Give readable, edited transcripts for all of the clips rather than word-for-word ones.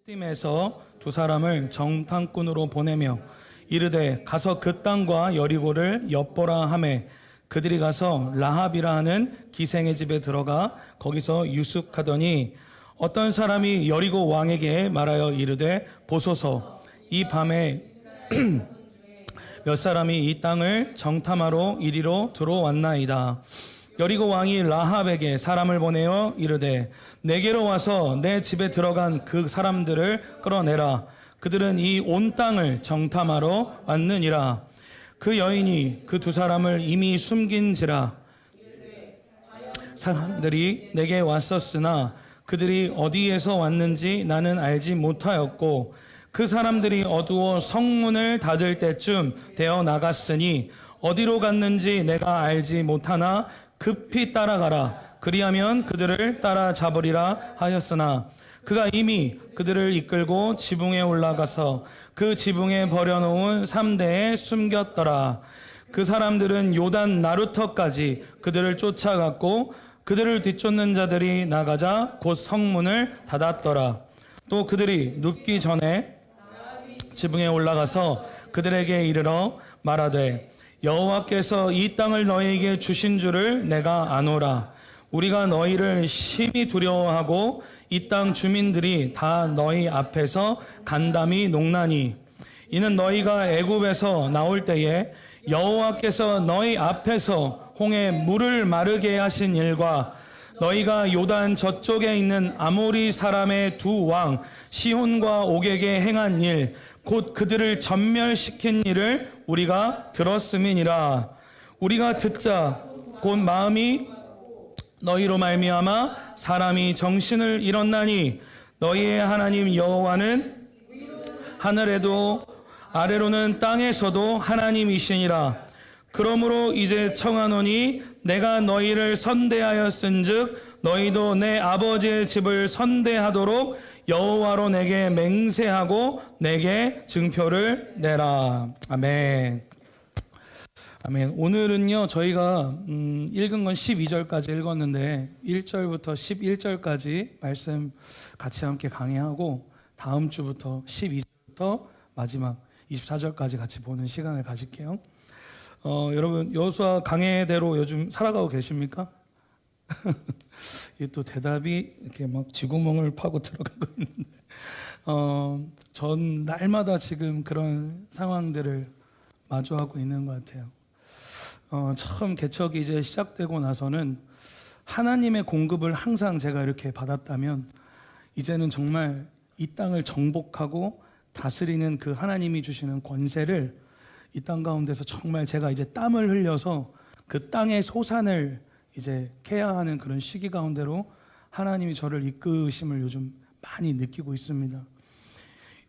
심에서 두 사람을 정탐꾼으로 보내며 이르되 가서 그 땅과 여리고를 엿보라 하매 그들이 가서 라합이라 하는 기생의 집에 들어가 거기서 유숙하더니 어떤 사람이 여리고 왕에게 말하여 이르되 보소서 이 밤에 몇 사람이 이 땅을 정탐하러 이리로 들어왔나이다. 여리고 왕이 라합에게 사람을 보내어 이르되 내게로 와서 내 집에 들어간 그 사람들을 끌어내라. 그들은 이 온 땅을 정탐하러 왔느니라. 그 여인이 그 두 사람을 이미 숨긴지라. 사람들이 내게 왔었으나 그들이 어디에서 왔는지 나는 알지 못하였고 그 사람들이 어두워 성문을 닫을 때쯤 되어 나갔으니 어디로 갔는지 내가 알지 못하나 급히 따라가라. 그리하면 그들을 따라잡으리라 하였으나 그가 이미 그들을 이끌고 지붕에 올라가서 그 지붕에 버려놓은 3대에 숨겼더라. 그 사람들은 요단 나루터까지 그들을 쫓아갔고 그들을 뒤쫓는 자들이 나가자 곧 성문을 닫았더라. 또 그들이 눕기 전에 지붕에 올라가서 그들에게 이르러 말하되 여호와께서 이 땅을 너희에게 주신 줄을 내가 아노라. 우리가 너희를 심히 두려워하고 이 땅 주민들이 다 너희 앞에서 간담이 녹나니 이는 너희가 애굽에서 나올 때에 여호와께서 너희 앞에서 홍해 물을 마르게 하신 일과 너희가 요단 저쪽에 있는 아모리 사람의 두 왕 시혼과 옥에게 행한 일 곧 그들을 전멸시킨 일을 우리가 들었음이니라. 우리가 듣자 곧 마음이 너희로 말미암아 사람이 정신을 잃었나니 너희의 하나님 여호와는 하늘에도 아래로는 땅에서도 하나님이시니라. 그러므로 이제 청하노니 내가 너희를 선대하였은즉 너희도 내 아버지의 집을 선대하도록 여호와로 내게 맹세하고 내게 증표를 내라. 아멘. 아멘. 오늘은요 저희가 읽은 건 12절까지 읽었는데 1절부터 11절까지 말씀 같이 함께 강의하고 다음 주부터 12절부터 마지막 24절까지 같이 보는 시간을 가질게요. 여러분 여호수아 강해대로 요즘 살아가고 계십니까? 이게 또 대답이 이렇게 막 쥐구멍을 파고 들어가고 있는데 전 날마다 지금 그런 상황들을 마주하고 있는 것 같아요. 처음 개척이 이제 시작되고 나서는 하나님의 공급을 항상 제가 이렇게 받았다면 이제는 정말 이 땅을 정복하고 다스리는 그 하나님이 주시는 권세를 이 땅 가운데서 정말 제가 이제 땀을 흘려서 그 땅의 소산을 이제 케어하는 하는 그런 시기 가운데로 하나님이 저를 이끄심을 요즘 많이 느끼고 있습니다.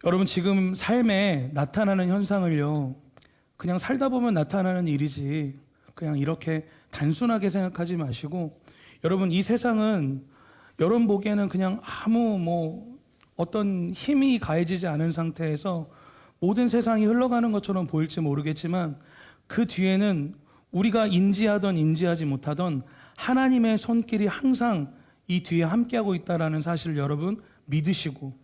여러분 지금 삶에 나타나는 현상을요 그냥 살다 보면 나타나는 일이지 그냥 이렇게 단순하게 생각하지 마시고 여러분 이 세상은 여러분 보기에는 그냥 아무 어떤 힘이 가해지지 않은 상태에서 모든 세상이 흘러가는 것처럼 보일지 모르겠지만 그 뒤에는 우리가 인지하던 인지하지 못하던 하나님의 손길이 항상 이 뒤에 함께하고 있다는 사실을 여러분 믿으시고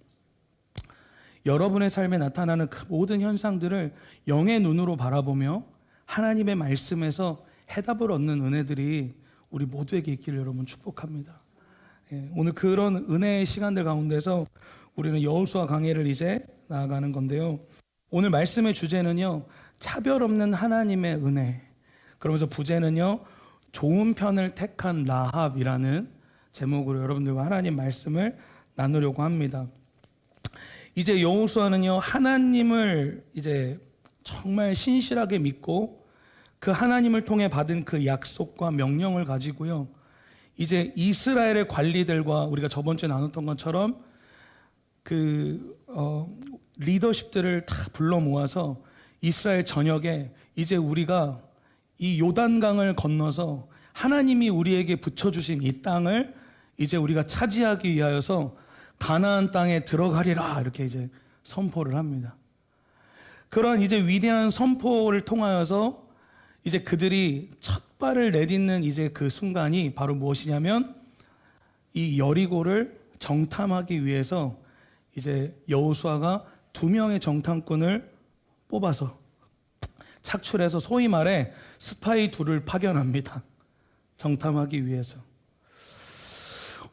여러분의 삶에 나타나는 그 모든 현상들을 영의 눈으로 바라보며 하나님의 말씀에서 해답을 얻는 은혜들이 우리 모두에게 있기를 여러분 축복합니다. 오늘 그런 은혜의 시간들 가운데서 우리는 여호수아 강해를 이제 나아가는 건데요. 오늘 말씀의 주제는요 차별 없는 하나님의 은혜, 그러면서 부제는요 좋은 편을 택한 라합이라는 제목으로 여러분들과 하나님 말씀을 나누려고 합니다. 이제 여호수아는요 하나님을 이제 정말 신실하게 믿고 그 하나님을 통해 받은 그 약속과 명령을 가지고요 이제 이스라엘의 관리들과 우리가 저번 주에 나눴던 것처럼 리더십들을 다 불러 모아서 이스라엘 전역에 이제 우리가 이 요단강을 건너서 하나님이 우리에게 붙여주신 이 땅을 이제 우리가 차지하기 위하여서 가나안 땅에 들어가리라 이렇게 이제 선포를 합니다. 그런 이제 위대한 선포를 통하여서 이제 그들이 첫 발을 내딛는 이제 그 순간이 바로 무엇이냐면 이 여리고를 정탐하기 위해서 이제 여호수아가 2명의 정탐꾼을 뽑아서 착출해서 소위 말해 스파이 둘을 파견합니다. 정탐하기 위해서.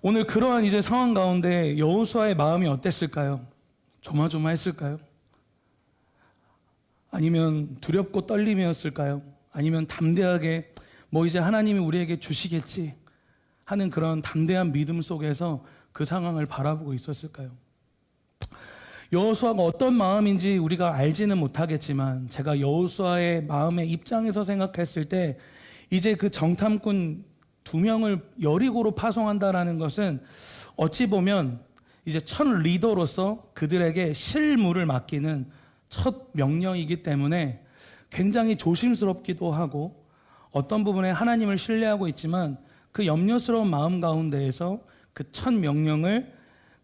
오늘 그러한 이제 상황 가운데 여호수아의 마음이 어땠을까요? 조마조마했을까요? 아니면 두렵고 떨림이었을까요? 아니면 담대하게 뭐 이제 하나님이 우리에게 주시겠지 하는 그런 담대한 믿음 속에서 그 상황을 바라보고 있었을까요? 여호수아가 어떤 마음인지 우리가 알지는 못하겠지만 제가 여호수아의 마음의 입장에서 생각했을 때 이제 그 정탐꾼 2명을 여리고로 파송한다라는 것은 어찌 보면 이제 첫 리더로서 그들에게 실무를 맡기는 첫 명령이기 때문에 굉장히 조심스럽기도 하고 어떤 부분에 하나님을 신뢰하고 있지만 그 염려스러운 마음 가운데에서 그 첫 명령을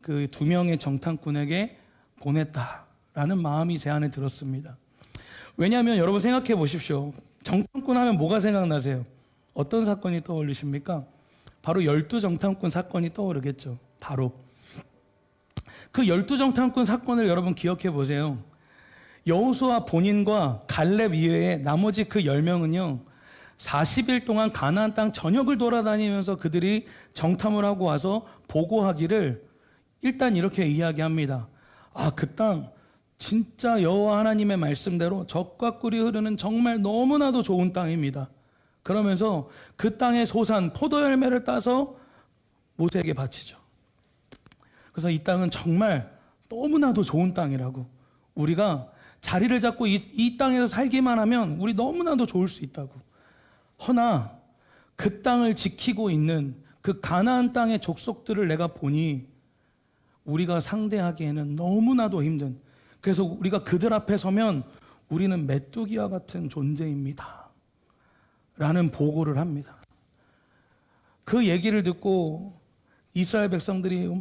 그 2명의 정탐꾼에게 보냈다라는 마음이 제 안에 들었습니다. 왜냐하면 여러분 생각해 보십시오. 정탐꾼 하면 뭐가 생각나세요? 어떤 사건이 떠올리십니까? 바로 12정탐꾼 사건이 떠오르겠죠. 바로 그 12정탐꾼 사건을 여러분 기억해 보세요. 여호수아 본인과 갈렙 이외에 나머지 그 10명은요 40일 동안 가나안 땅 전역을 돌아다니면서 그들이 정탐을 하고 와서 보고하기를 일단 이렇게 이야기합니다. 아, 그 땅 진짜 여호와 하나님의 말씀대로 젖과 꿀이 흐르는 정말 너무나도 좋은 땅입니다. 그러면서 그 땅의 소산 포도 열매를 따서 모세에게 바치죠. 그래서 이 땅은 정말 너무나도 좋은 땅이라고, 우리가 자리를 잡고 이 땅에서 살기만 하면 우리 너무나도 좋을 수 있다고. 허나 그 땅을 지키고 있는 그 가나안 땅의 족속들을 내가 보니 우리가 상대하기에는 너무나도 힘든, 그래서 우리가 그들 앞에 서면 우리는 메뚜기와 같은 존재입니다 라는 보고를 합니다. 그 얘기를 듣고 이스라엘 백성들이 막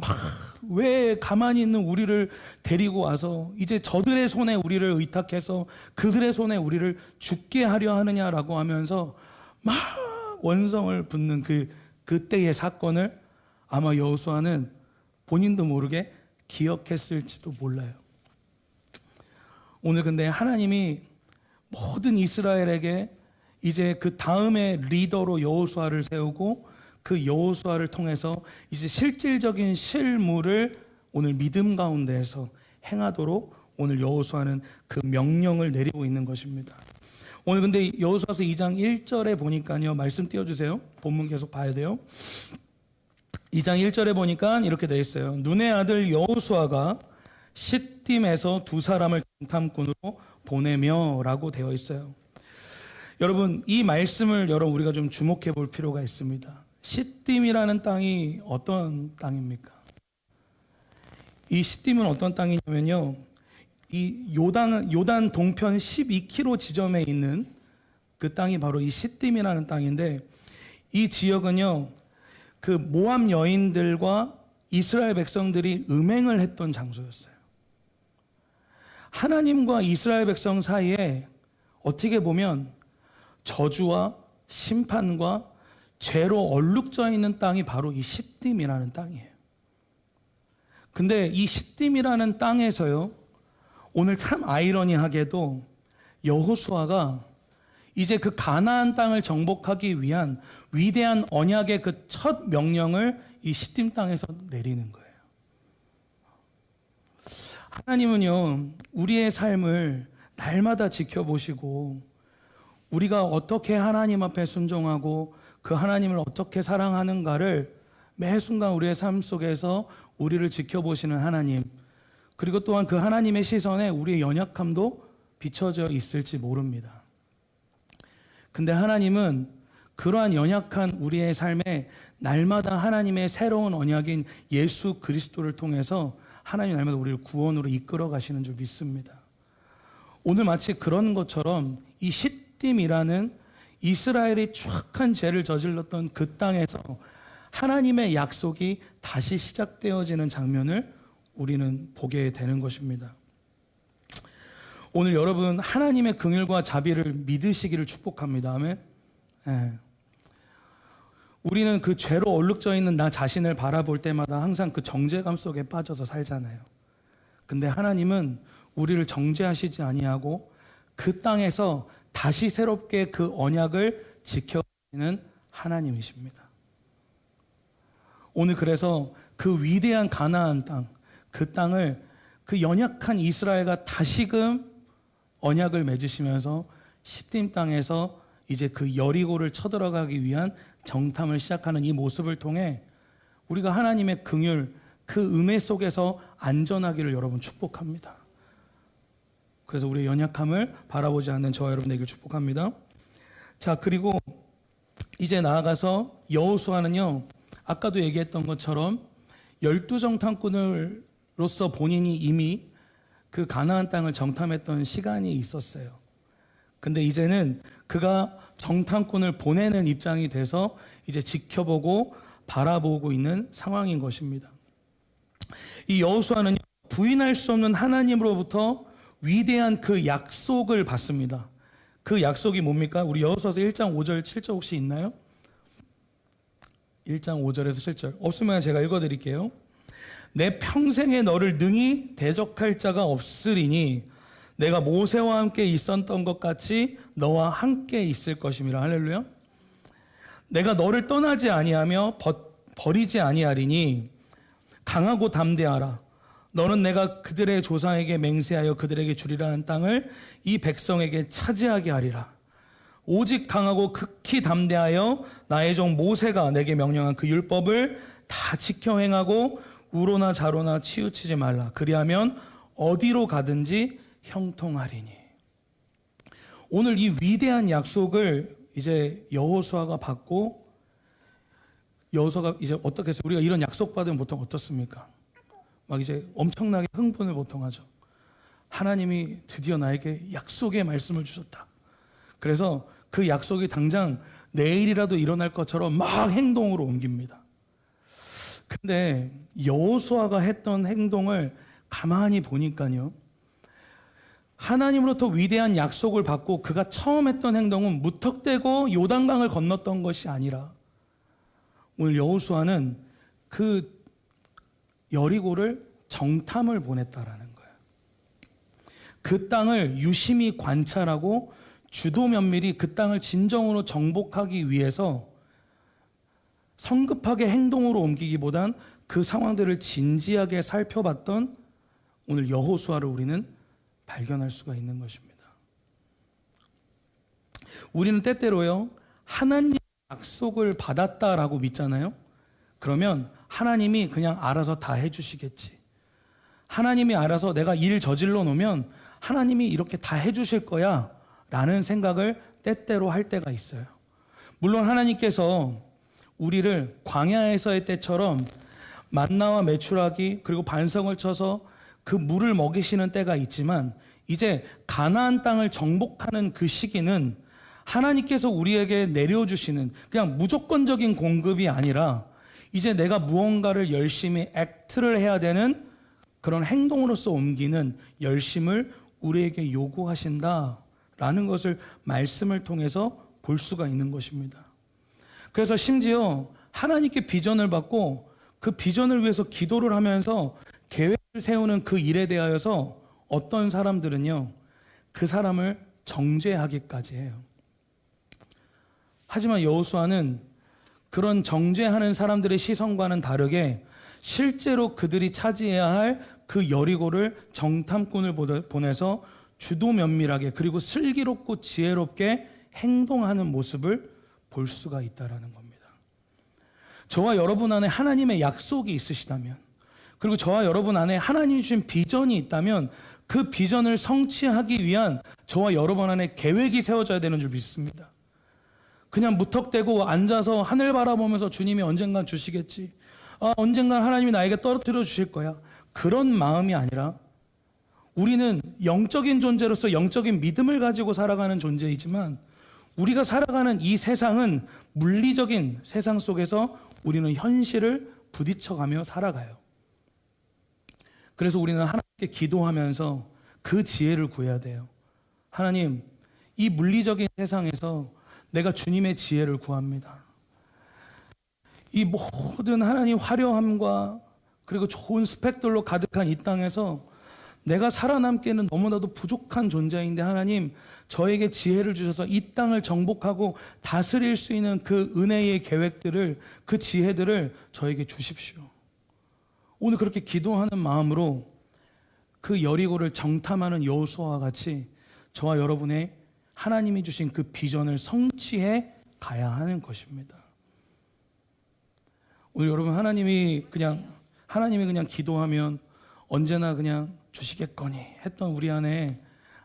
왜 가만히 있는 우리를 데리고 와서 이제 저들의 손에 우리를 의탁해서 그들의 손에 우리를 죽게 하려 하느냐라고 하면서 막 원성을 붓는 그때의 사건을 아마 여호수아는 본인도 모르게 기억했을지도 몰라요. 오늘 근데 하나님이 모든 이스라엘에게 이제 그 다음의 리더로 여호수아를 세우고 그 여호수아를 통해서 이제 실질적인 실무를 오늘 믿음 가운데에서 행하도록 오늘 여호수아는 그 명령을 내리고 있는 것입니다. 오늘 근데 여호수아서 2장 1절에 보니까요, 말씀 띄워주세요. 본문 계속 봐야 돼요. 2장 1절에 보니까 이렇게 되어 있어요. 눈의 아들 여호수아가 시딤에서 2사람을 정탐꾼으로 보내며 라고 되어 있어요. 여러분, 이 말씀을 우리가 좀 주목해 볼 필요가 있습니다. 시딤이라는 땅이 어떤 땅입니까? 이 시딤은 어떤 땅이냐면요, 이 요단 동편 12km 지점에 있는 그 땅이 바로 이 시딤이라는 땅인데, 이 지역은요 그 모압 여인들과 이스라엘 백성들이 음행을 했던 장소였어요. 하나님과 이스라엘 백성 사이에 어떻게 보면 저주와 심판과 죄로 얼룩져 있는 땅이 바로 이 시딤이라는 땅이에요. 근데 이 시딤이라는 땅에서요, 오늘 참 아이러니하게도 여호수아가 이제 그 가나안 땅을 정복하기 위한 위대한 언약의 그 첫 명령을 이 시딤 땅에서 내리는 거예요. 하나님은요, 우리의 삶을 날마다 지켜보시고 우리가 어떻게 하나님 앞에 순종하고 그 하나님을 어떻게 사랑하는가를 매 순간 우리의 삶 속에서 우리를 지켜보시는 하나님, 그리고 또한 그 하나님의 시선에 우리의 연약함도 비춰져 있을지 모릅니다. 근데 하나님은 그러한 연약한 우리의 삶에 날마다 하나님의 새로운 언약인 예수 그리스도를 통해서 하나님 날마다 우리를 구원으로 이끌어 가시는 줄 믿습니다. 오늘 마치 그런 것처럼 이 시딤이라는 이스라엘이 추악한 죄를 저질렀던 그 땅에서 하나님의 약속이 다시 시작되어지는 장면을 우리는 보게 되는 것입니다. 오늘 여러분, 하나님의 긍휼과 자비를 믿으시기를 축복합니다. 아멘. 네. 우리는 그 죄로 얼룩져 있는 나 자신을 바라볼 때마다 항상 그 정죄감 속에 빠져서 살잖아요. 근데 하나님은 우리를 정죄하시지 아니하고 그 땅에서 다시 새롭게 그 언약을 지켜주시는 하나님이십니다. 오늘 그래서 그 위대한 가나안 땅, 그 땅을 그 연약한 이스라엘과 다시금 언약을 맺으시면서 시딤 땅에서 이제 그 여리고를 쳐들어가기 위한 정탐을 시작하는 이 모습을 통해 우리가 하나님의 긍휼, 그 은혜 속에서 안전하기를 여러분 축복합니다. 그래서 우리의 연약함을 바라보지 않는 저와 여러분 되길 축복합니다. 자, 그리고 이제 나아가서 여호수아는요, 아까도 얘기했던 것처럼 12정탐꾼으로서 본인이 이미 그 가나안 땅을 정탐했던 시간이 있었어요. 근데 이제는 그가 정탐꾼을 보내는 입장이 돼서 이제 지켜보고 바라보고 있는 상황인 것입니다. 이 여호수아는 부인할 수 없는 하나님으로부터 위대한 그 약속을 받습니다. 그 약속이 뭡니까? 우리 여호수아서 1장 5절 7절 혹시 있나요? 1장 5절에서 7절 없으면 제가 읽어드릴게요. 내 평생에 너를 능히 대적할 자가 없으리니 내가 모세와 함께 있었던 것 같이 너와 함께 있을 것임이라. 할렐루야. 내가 너를 떠나지 아니하며 버리지 아니하리니 강하고 담대하라. 너는 내가 그들의 조상에게 맹세하여 그들에게 주리라 한 땅을 이 백성에게 차지하게 하리라. 오직 강하고 극히 담대하여 나의 종 모세가 내게 명령한 그 율법을 다 지켜 행하고 우로나 좌로나 치우치지 말라. 그리하면 어디로 가든지 형통하리니. 오늘 이 위대한 약속을 이제 여호수아가 받고, 여호수아가 이제 어떻게 해서 우리가 이런 약속 받으면 보통 어떻습니까? 막 이제 엄청나게 흥분을 보통 하죠. 하나님이 드디어 나에게 약속의 말씀을 주셨다. 그래서 그 약속이 당장 내일이라도 일어날 것처럼 막 행동으로 옮깁니다. 근데 여호수아가 했던 행동을 가만히 보니까요, 하나님으로부터 위대한 약속을 받고 그가 처음 했던 행동은 무턱대고 요단강을 건넜던 것이 아니라 오늘 여호수아는 그 여리고를 정탐을 보냈다라는 거예요. 그 땅을 유심히 관찰하고 주도 면밀히 그 땅을 진정으로 정복하기 위해서 성급하게 행동으로 옮기기보단 그 상황들을 진지하게 살펴봤던 오늘 여호수아를 우리는 발견할 수가 있는 것입니다. 우리는 때때로요, 하나님의 약속을 받았다라고 믿잖아요. 그러면 하나님이 그냥 알아서 다 해주시겠지. 하나님이 알아서 내가 일 저질러 놓으면 하나님이 이렇게 다 해주실 거야 라는 생각을 때때로 할 때가 있어요. 물론 하나님께서 우리를 광야에서의 때처럼 만나와 메추라기 그리고 반성을 쳐서 그 물을 먹이시는 때가 있지만 이제 가나안 땅을 정복하는 그 시기는 하나님께서 우리에게 내려주시는 그냥 무조건적인 공급이 아니라 이제 내가 무언가를 열심히 액트를 해야 되는 그런 행동으로서 옮기는 열심을 우리에게 요구하신다라는 것을 말씀을 통해서 볼 수가 있는 것입니다. 그래서 심지어 하나님께 비전을 받고 그 비전을 위해서 기도를 하면서 계획을 세우는 그 일에 대하여서 어떤 사람들은요, 그 사람을 정죄하기까지 해요. 하지만 여호수아는 그런 정죄하는 사람들의 시선과는 다르게 실제로 그들이 차지해야 할 그 여리고를 정탐꾼을 보내서 주도 면밀하게 그리고 슬기롭고 지혜롭게 행동하는 모습을 볼 수가 있다는 겁니다. 저와 여러분 안에 하나님의 약속이 있으시다면, 그리고 저와 여러분 안에 하나님이 주신 비전이 있다면 그 비전을 성취하기 위한 저와 여러분 안에 계획이 세워져야 되는 줄 믿습니다. 그냥 무턱대고 앉아서 하늘 바라보면서 주님이 언젠간 주시겠지, 언젠간 하나님이 나에게 떨어뜨려 주실 거야, 그런 마음이 아니라 우리는 영적인 존재로서 영적인 믿음을 가지고 살아가는 존재이지만 우리가 살아가는 이 세상은 물리적인 세상 속에서 우리는 현실을 부딪혀가며 살아가요. 그래서 우리는 하나님께 기도하면서 그 지혜를 구해야 돼요. 하나님, 이 물리적인 세상에서 내가 주님의 지혜를 구합니다. 이 모든 하나님 화려함과 그리고 좋은 스펙들로 가득한 이 땅에서 내가 살아남기에는 너무나도 부족한 존재인데 하나님 저에게 지혜를 주셔서 이 땅을 정복하고 다스릴 수 있는 그 은혜의 계획들을, 그 지혜들을 저에게 주십시오. 오늘 그렇게 기도하는 마음으로 그 여리고를 정탐하는 여호수아와 같이 저와 여러분의 하나님이 주신 그 비전을 성취해 가야 하는 것입니다. 오늘 여러분 하나님이 그냥 기도하면 언제나 그냥 주시겠거니 했던 우리 안에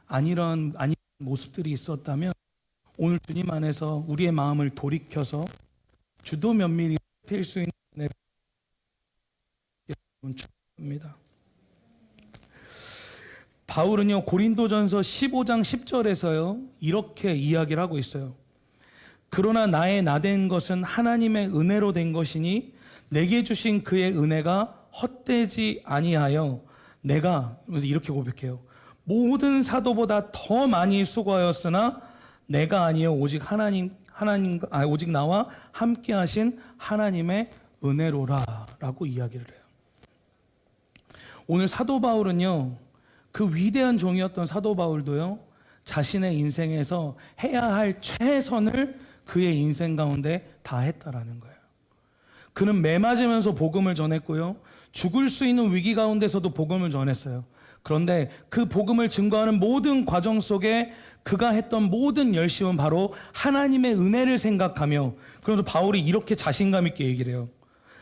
아니런 모습들이 있었다면 오늘 주님 안에서 우리의 마음을 돌이켜서 주도 면밀히 살필 수 있는 은혜를 축복합니다. 바울은요 고린도전서 15장 10절에서요 이렇게 이야기를 하고 있어요. 그러나 나의 나된 것은 하나님의 은혜로 된 것이니 내게 주신 그의 은혜가 헛되지 아니하여 내가, 그래서 이렇게 고백해요. 모든 사도보다 더 많이 수고하였으나 내가 아니요 오직 오직 나와 함께 하신 하나님의 은혜로라라고 이야기를 해요. 오늘 사도 바울은요 그 위대한 종이었던 사도 바울도요 자신의 인생에서 해야 할 최선을 그의 인생 가운데 다 했다라는 거예요. 그는 매 맞으면서 복음을 전했고요, 죽을 수 있는 위기 가운데서도 복음을 전했어요. 그런데 그 복음을 증거하는 모든 과정 속에 그가 했던 모든 열심은 바로 하나님의 은혜를 생각하며, 그래서 바울이 이렇게 자신감 있게 얘기를 해요.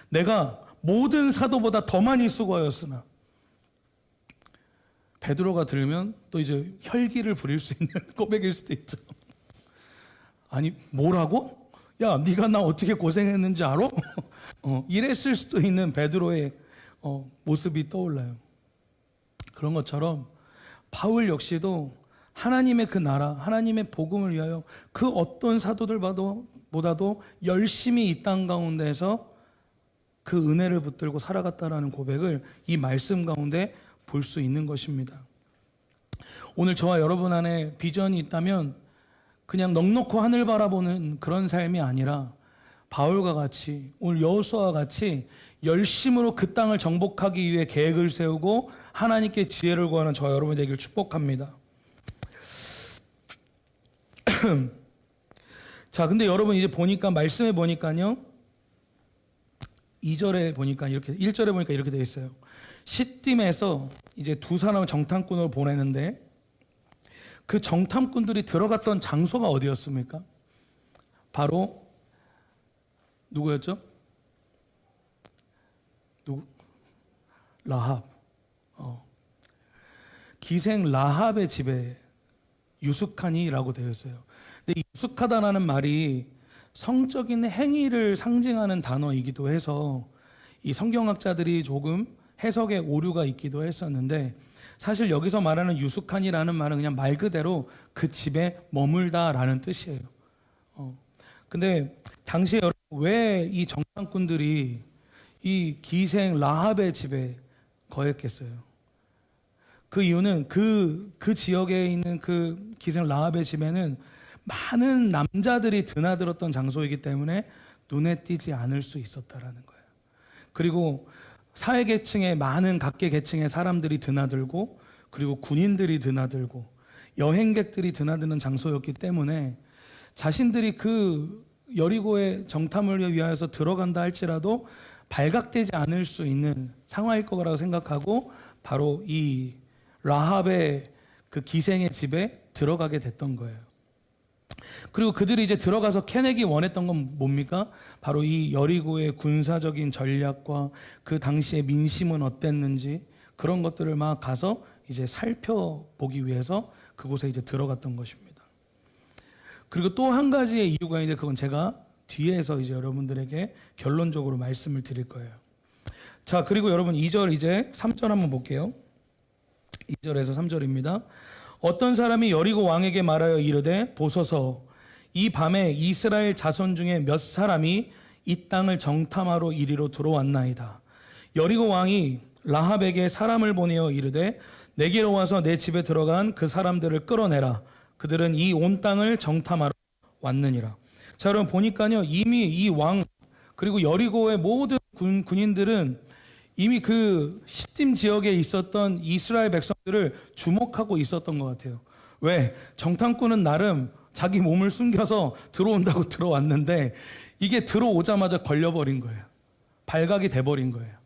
내가 모든 사도보다 더 많이 수고하였으나. 베드로가 들으면 또 이제 혈기를 부릴 수 있는 고백일 수도 있죠. 아니 뭐라고? 야 네가 나 어떻게 고생했는지 알아? 이랬을 수도 있는 베드로의 모습이 떠올라요. 그런 것처럼 바울 역시도 하나님의 그 나라, 하나님의 복음을 위하여 그 어떤 사도들보다도 열심히 이 땅 가운데에서 그 은혜를 붙들고 살아갔다라는 고백을 이 말씀 가운데 볼 수 있는 것입니다. 오늘 저와 여러분 안에 비전이 있다면 그냥 넉넉히 하늘 바라보는 그런 삶이 아니라 바울과 같이, 오늘 여호수아와 같이 열심으로 그 땅을 정복하기 위해 계획을 세우고 하나님께 지혜를 구하는 저와 여러분이 되길 축복합니다. 자, 근데 여러분 이제 보니까 말씀에 보니까요, 2절에 보니까 이렇게, 1절에 보니까 이렇게 되어 있어요. 시딤에서 이제 두 사람을 정탐꾼으로 보내는데 그 정탐꾼들이 들어갔던 장소가 어디였습니까? 바로 누구였죠? 라합. 기생 라합의 집에 유숙하니라고 되어 있어요. 근데 유숙하다라는 말이 성적인 행위를 상징하는 단어이기도 해서 이 성경학자들이 조금 해석에 오류가 있기도 했었는데, 사실 여기서 말하는 유숙하니라는 말은 그냥 말 그대로 그 집에 머물다라는 뜻이에요. 근데 당시에 왜 이 정탐꾼들이 이 기생 라합의 집에 거했겠어요? 그 이유는 그 지역에 있는 그 기생 라합의 집에는 많은 남자들이 드나들었던 장소이기 때문에 눈에 띄지 않을 수 있었다라는 거예요. 그리고 사회계층의 많은 각계 계층의 사람들이 드나들고, 그리고 군인들이 드나들고 여행객들이 드나드는 장소였기 때문에 자신들이 그 여리고의 정탐을 위하여서 들어간다 할지라도 발각되지 않을 수 있는 상황일 거라고 생각하고 바로 이 라합의 그 기생의 집에 들어가게 됐던 거예요. 그리고 그들이 이제 들어가서 캐내기 원했던 건 뭡니까? 바로 이 여리고의 군사적인 전략과 그 당시의 민심은 어땠는지 그런 것들을 막 가서 이제 살펴보기 위해서 그곳에 이제 들어갔던 것입니다. 그리고 또 한 가지의 이유가 있는데 그건 제가 뒤에서 이제 여러분들에게 결론적으로 말씀을 드릴 거예요. 자, 그리고 여러분 2절 이제 3절 한번 볼게요. 2절에서 3절입니다. 어떤 사람이 여리고 왕에게 말하여 이르되 보소서, 이 밤에 이스라엘 자손 중에 몇 사람이 이 땅을 정탐하러 이리로 들어왔나이다. 여리고 왕이 라합에게 사람을 보내어 이르되 내게로 와서 내 집에 들어간 그 사람들을 끌어내라. 그들은 이 온 땅을 정탐하러 왔느니라. 자, 여러분 보니까요, 이미 이 왕 그리고 여리고의 모든 군인들은 이미 그 시딤 지역에 있었던 이스라엘 백성들을 주목하고 있었던 것 같아요. 왜? 정탐꾼은 나름 자기 몸을 숨겨서 들어온다고 들어왔는데 이게 들어오자마자 걸려버린 거예요. 발각이 돼버린 거예요.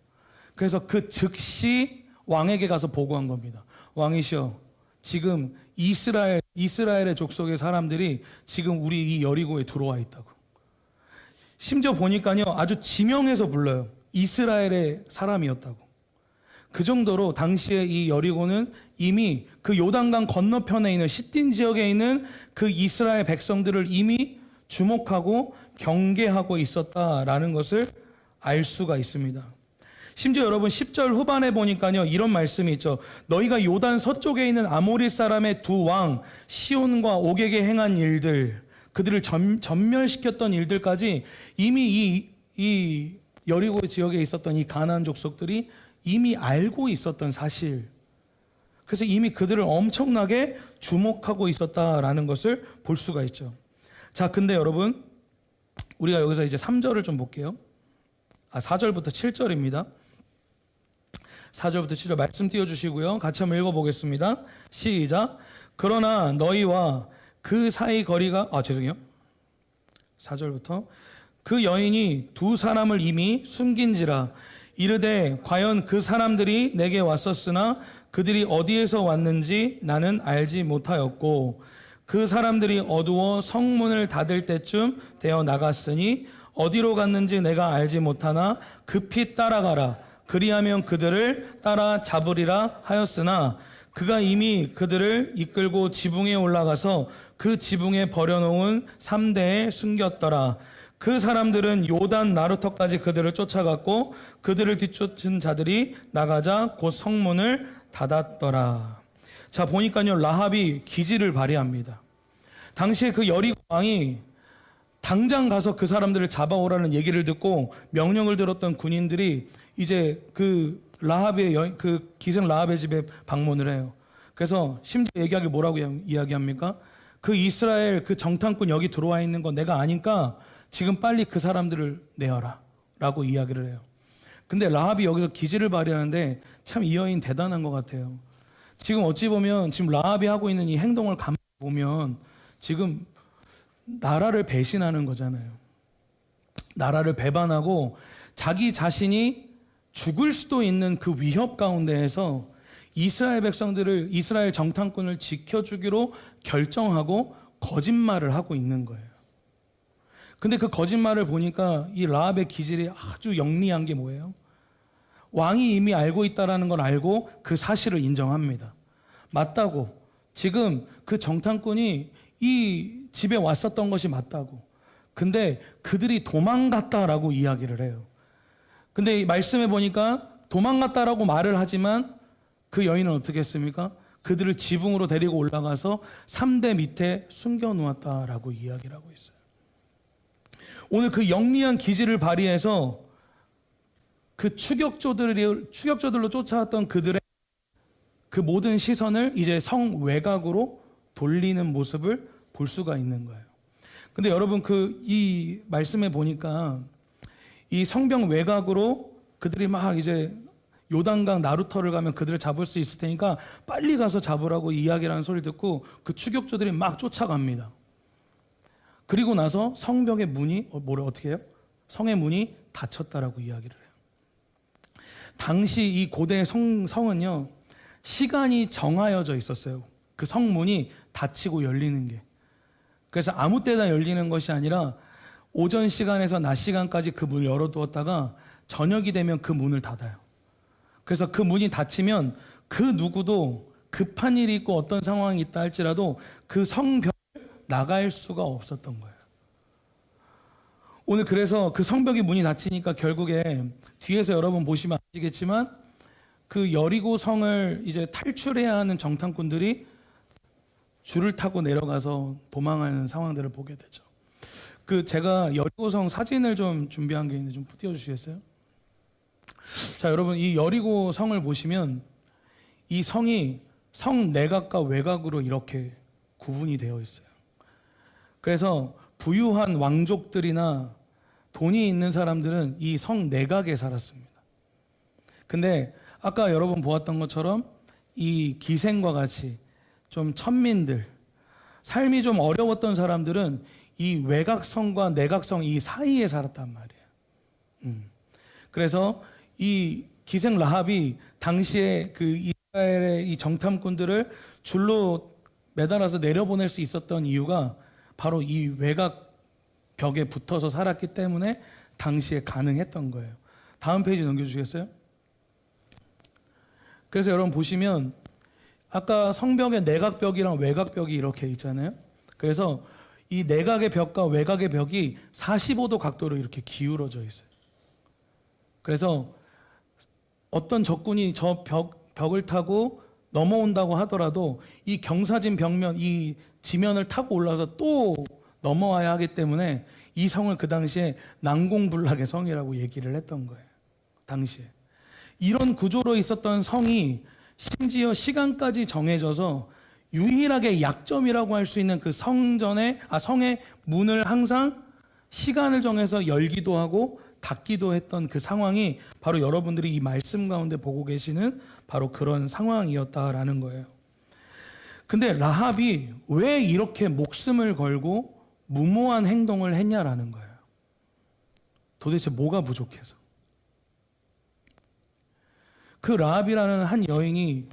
그래서 그 즉시 왕에게 가서 보고한 겁니다. 왕이시여, 지금 이스라엘의 족속의 사람들이 지금 우리 이 여리고에 들어와 있다고. 심지어 보니까요, 아주 지명해서 불러요. 이스라엘의 사람이었다고. 그 정도로 당시에 이 여리고는 이미 그 요단강 건너편에 있는 시딘 지역에 있는 그 이스라엘 백성들을 이미 주목하고 경계하고 있었다라는 것을 알 수가 있습니다. 심지어 여러분 10절 후반에 보니까요, 이런 말씀이 있죠. 너희가 요단 서쪽에 있는 아모리 사람의 두 왕 시온과 옥에게 행한 일들, 그들을 전멸시켰던 일들까지 이미 이 여리고 지역에 있었던 이 가나안 족속들이 이미 알고 있었던 사실. 그래서 이미 그들을 엄청나게 주목하고 있었다라는 것을 볼 수가 있죠. 자, 근데 여러분, 우리가 여기서 이제 3절을 좀 볼게요. 4절부터 7절입니다. 4절부터 7절 말씀 띄워주시고요. 같이 한번 읽어보겠습니다. 시작. 그러나 너희와 그 사이 거리가, 죄송해요. 4절부터. 그 여인이 두 사람을 이미 숨긴지라 이르되 과연 그 사람들이 내게 왔었으나 그들이 어디에서 왔는지 나는 알지 못하였고 그 사람들이 어두워 성문을 닫을 때쯤 되어 나갔으니 어디로 갔는지 내가 알지 못하나 급히 따라가라. 그리하면 그들을 따라 잡으리라 하였으나 그가 이미 그들을 이끌고 지붕에 올라가서 그 지붕에 버려놓은 3대에 숨겼더라. 그 사람들은 요단 나루터까지 그들을 쫓아갔고 그들을 뒤쫓은 자들이 나가자 곧 성문을 닫았더라. 자, 보니까요, 라합이 기지를 발휘합니다. 당시에 그 여리고 왕이 당장 가서 그 사람들을 잡아오라는 얘기를 듣고 명령을 들었던 군인들이 이제 그 라합의 그 기생 라합의 집에 방문을 해요. 그래서 심지어 얘기하기 뭐라고 이야기합니까? 그 이스라엘 그 정탐꾼 여기 들어와 있는 거 내가 아니까 지금 빨리 그 사람들을 내어라 라고 이야기를 해요. 근데 라합이 여기서 기지를 발휘하는데 참 이 여인 대단한 것 같아요. 지금 어찌 보면 지금 라합이 하고 있는 이 행동을 가만히 보면 지금 나라를 배신하는 거잖아요. 나라를 배반하고 자기 자신이 죽을 수도 있는 그 위협 가운데에서 이스라엘 백성들을, 이스라엘 정탐꾼을 지켜주기로 결정하고 거짓말을 하고 있는 거예요. 근데 그 거짓말을 보니까 이 라합의 기질이 아주 영리한 게 뭐예요? 왕이 이미 알고 있다라는 걸 알고 그 사실을 인정합니다. 맞다고. 지금 그 정탐꾼이 이 집에 왔었던 것이 맞다고. 근데 그들이 도망갔다라고 이야기를 해요. 근데 이 말씀에 보니까 도망갔다라고 말을 하지만 그 여인은 어떻게 했습니까? 그들을 지붕으로 데리고 올라가서 3대 밑에 숨겨놓았다라고 이야기를 하고 있어요. 오늘 그 영리한 기질을 발휘해서 그 추격조들로 쫓아왔던 그들의 그 모든 시선을 이제 성 외곽으로 돌리는 모습을 볼 수가 있는 거예요. 근데 여러분 이 말씀에 보니까 이 성벽 외곽으로 그들이 막 이제 요단강 나루터를 가면 그들을 잡을 수 있을 테니까 빨리 가서 잡으라고 이야기라는 소리를 듣고 그 추격조들이 막 쫓아갑니다. 그리고 나서 성벽의 문이 어떻게 해요? 성의 문이 닫혔다라고 이야기를 해요. 당시 이 고대 성은요, 시간이 정하여져 있었어요. 그 성문이 닫히고 열리는 게. 그래서 아무 때나 열리는 것이 아니라 오전 시간에서 낮 시간까지 그 문을 열어두었다가 저녁이 되면 그 문을 닫아요. 그래서 그 문이 닫히면 그 누구도 급한 일이 있고 어떤 상황이 있다 할지라도 그 성벽을 나갈 수가 없었던 거예요. 오늘 그래서 그 성벽이 문이 닫히니까 결국에 뒤에서 여러분 보시면 아시겠지만 그 여리고 성을 이제 탈출해야 하는 정탐꾼들이 줄을 타고 내려가서 도망하는 상황들을 보게 되죠. 제가 여리고성 사진을 좀 준비한 게 있는데 좀 띄워주시겠어요? 자, 여러분 이 여리고 성을 보시면 이 성이 성 내각과 외곽으로 이렇게 구분이 되어 있어요. 그래서 부유한 왕족들이나 돈이 있는 사람들은 이 성 내각에 살았습니다. 근데 아까 여러분 보았던 것처럼 이 기생과 같이 좀 천민들, 삶이 좀 어려웠던 사람들은 이 외곽성과 내곽성 이 사이에 살았단 말이에요. 그래서 이 기생 라합이 당시에 그 이스라엘의 이 정탐꾼들을 줄로 매달아서 내려보낼 수 있었던 이유가 바로 이 외곽 벽에 붙어서 살았기 때문에 당시에 가능했던 거예요. 다음 페이지 넘겨주시겠어요? 그래서 여러분 보시면 아까 성벽에 내각벽이랑 외곽벽이 이렇게 있잖아요. 그래서 이 내각의 벽과 외곽의 벽이 45도 각도로 이렇게 기울어져 있어요. 그래서 어떤 적군이 저 벽을 타고 넘어온다고 하더라도 이 경사진 벽면, 이 지면을 타고 올라와서 또 넘어와야 하기 때문에 이 성을 그 당시에 난공불락의 성이라고 얘기를 했던 거예요. 당시에. 이런 구조로 있었던 성이 심지어 시간까지 정해져서 유일하게 약점이라고 할 수 있는 그 성의 문을 항상 시간을 정해서 열기도 하고 닫기도 했던 그 상황이 바로 여러분들이 이 말씀 가운데 보고 계시는 바로 그런 상황이었다라는 거예요. 근데 라합이 왜 이렇게 목숨을 걸고 무모한 행동을 했냐라는 거예요. 도대체 뭐가 부족해서? 그 라합이라는 한 여인이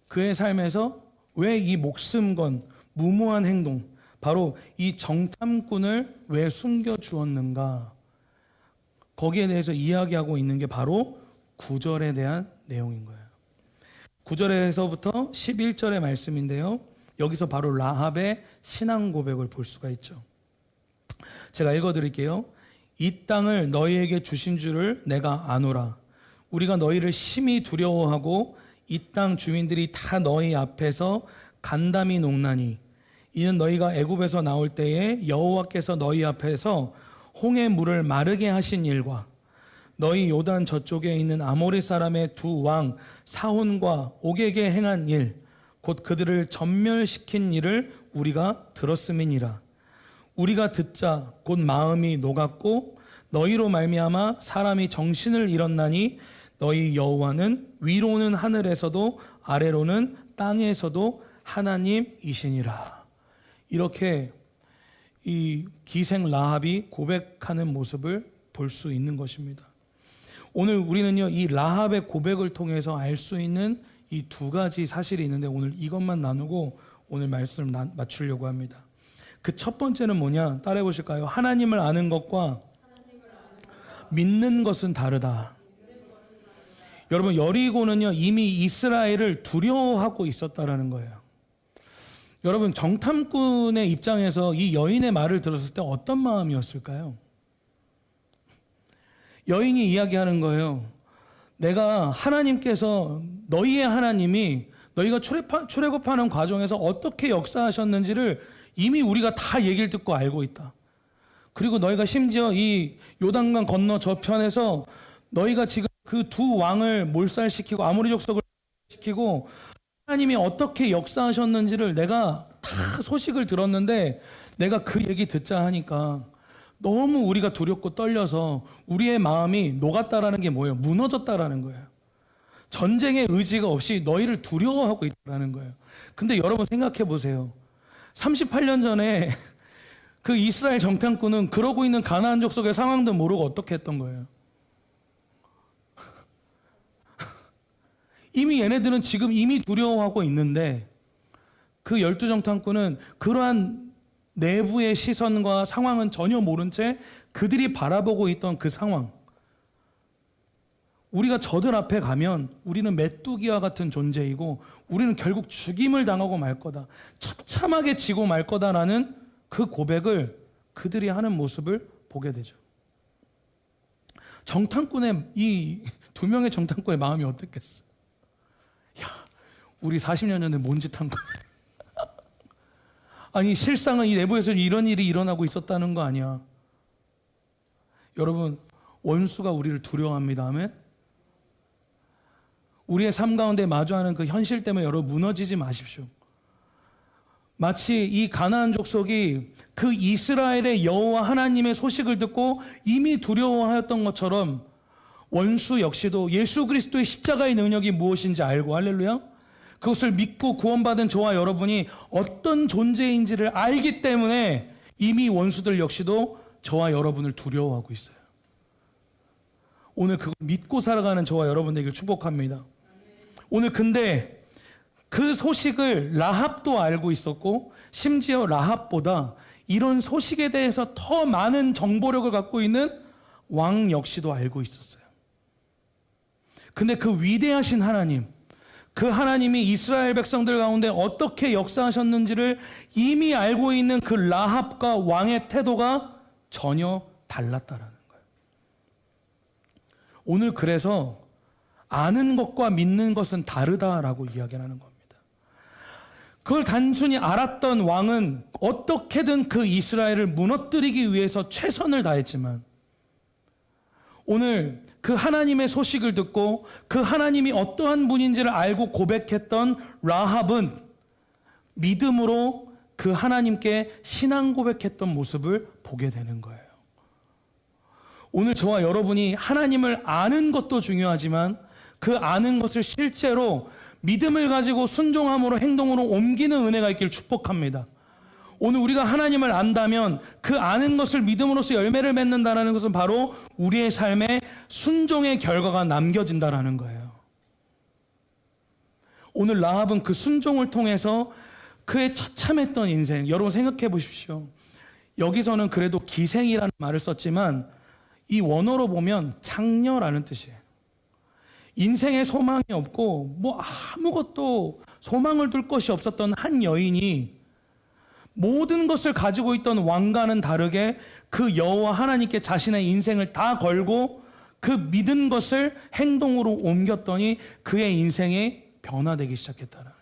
그의 삶에서 왜 이 목숨 건 무모한 행동, 바로 이 정탐꾼을 왜 숨겨주었는가? 거기에 대해서 이야기하고 있는 게 바로 9절에 대한 내용인 거예요. 9절에서부터 11절의 말씀인데요. 여기서 바로 라합의 신앙 고백을 볼 수가 있죠. 제가 읽어드릴게요. 이 땅을 너희에게 주신 줄을 내가 아노라. 우리가 너희를 심히 두려워하고 이 땅 주민들이 다 너희 앞에서 간담이 녹나니 이는 너희가 애굽에서 나올 때에 여호와께서 너희 앞에서 홍해 물을 마르게 하신 일과 너희 요단 저쪽에 있는 아모리 사람의 두 왕 사혼과 옥에게 행한 일 곧 그들을 전멸시킨 일을 우리가 들었음이니라. 우리가 듣자 곧 마음이 녹았고 너희로 말미암아 사람이 정신을 잃었나니 너희 여호와는 위로는 하늘에서도 아래로는 땅에서도 하나님이시니라. 이렇게 이 기생 라합이 고백하는 모습을 볼 수 있는 것입니다. 오늘 우리는요, 이 라합의 고백을 통해서 알 수 있는 이 두 가지 사실이 있는데 오늘 이것만 나누고 오늘 말씀을 맞추려고 합니다. 그 첫 번째는 뭐냐? 따라해 보실까요? 하나님을 아는 것과 믿는 것은 다르다. 여러분, 여리고는요 이미 이스라엘을 두려워하고 있었다라는 거예요. 여러분, 정탐꾼의 입장에서 이 여인의 말을 들었을 때 어떤 마음이었을까요? 여인이 이야기하는 거예요. 내가 하나님께서 너희의 하나님이 너희가 출애굽하는 과정에서 어떻게 역사하셨는지를 이미 우리가 다 얘기를 듣고 알고 있다. 그리고 너희가 심지어 이 요단강 건너 저편에서 너희가 지금 그 두 왕을 몰살시키고 아모리 족속을 시키고 하나님이 어떻게 역사하셨는지를 내가 다 소식을 들었는데 내가 그 얘기 듣자 하니까 너무 우리가 두렵고 떨려서 우리의 마음이 녹았다라는 게 뭐예요? 무너졌다라는 거예요. 전쟁의 의지가 없이 너희를 두려워하고 있다라는 거예요. 근데 여러분 생각해 보세요. 38년 전에 그 이스라엘 정탐꾼은 그러고 있는 가나안 족속의 상황도 모르고 어떻게 했던 거예요? 이미 얘네들은 지금 이미 두려워하고 있는데 그 12정탐꾼은 그러한 내부의 시선과 상황은 전혀 모른 채 그들이 바라보고 있던 그 상황, 우리가 저들 앞에 가면 우리는 메뚜기와 같은 존재이고 우리는 결국 죽임을 당하고 말 거다, 처참하게 지고 말 거다라는 그 고백을 그들이 하는 모습을 보게 되죠. 정탐꾼의 이 두 명의 정탐꾼의 마음이 어땠겠어? 야, 우리 40년 전에 뭔 짓 한 거야? 아니, 실상은 이 내부에서 이런 일이 일어나고 있었다는 거 아니야? 여러분, 원수가 우리를 두려워합니다. 아멘? 우리의 삶 가운데 마주하는 그 현실 때문에 여러분 무너지지 마십시오. 마치 이 가나안 족속이 그 이스라엘의 여호와 하나님의 소식을 듣고 이미 두려워하였던 것처럼 원수 역시도 예수 그리스도의 십자가의 능력이 무엇인지 알고, 할렐루야, 그것을 믿고 구원받은 저와 여러분이 어떤 존재인지를 알기 때문에 이미 원수들 역시도 저와 여러분을 두려워하고 있어요. 오늘 그걸 믿고 살아가는 저와 여러분에게 축복합니다. 오늘 근데 그 소식을 라합도 알고 있었고, 심지어 라합보다 이런 소식에 대해서 더 많은 정보력을 갖고 있는 왕 역시도 알고 있었어요. 근데 그 위대하신 하나님, 그 하나님이 이스라엘 백성들 가운데 어떻게 역사하셨는지를 이미 알고 있는 그 라합과 왕의 태도가 전혀 달랐다라는 거예요. 오늘 그래서 아는 것과 믿는 것은 다르다라고 이야기를 하는 겁니다. 그걸 단순히 알았던 왕은 어떻게든 그 이스라엘을 무너뜨리기 위해서 최선을 다했지만, 오늘 그 하나님의 소식을 듣고 그 하나님이 어떠한 분인지를 알고 고백했던 라합은 믿음으로 그 하나님께 신앙 고백했던 모습을 보게 되는 거예요. 오늘 저와 여러분이 하나님을 아는 것도 중요하지만 그 아는 것을 실제로 믿음을 가지고 순종함으로 행동으로 옮기는 은혜가 있기를 축복합니다. 오늘 우리가 하나님을 안다면 그 아는 것을 믿음으로써 열매를 맺는다는 것은 바로 우리의 삶에 순종의 결과가 남겨진다는 거예요. 오늘 라합은 그 순종을 통해서 그의 처참했던 인생, 여러분 생각해 보십시오. 여기서는 그래도 기생이라는 말을 썼지만 이 원어로 보면 장녀라는 뜻이에요. 인생에 소망이 없고 뭐 아무것도 소망을 둘 것이 없었던 한 여인이 모든 것을 가지고 있던 왕과는 다르게 그 여호와 하나님께 자신의 인생을 다 걸고 그 믿은 것을 행동으로 옮겼더니 그의 인생이 변화되기 시작했다는 거예요.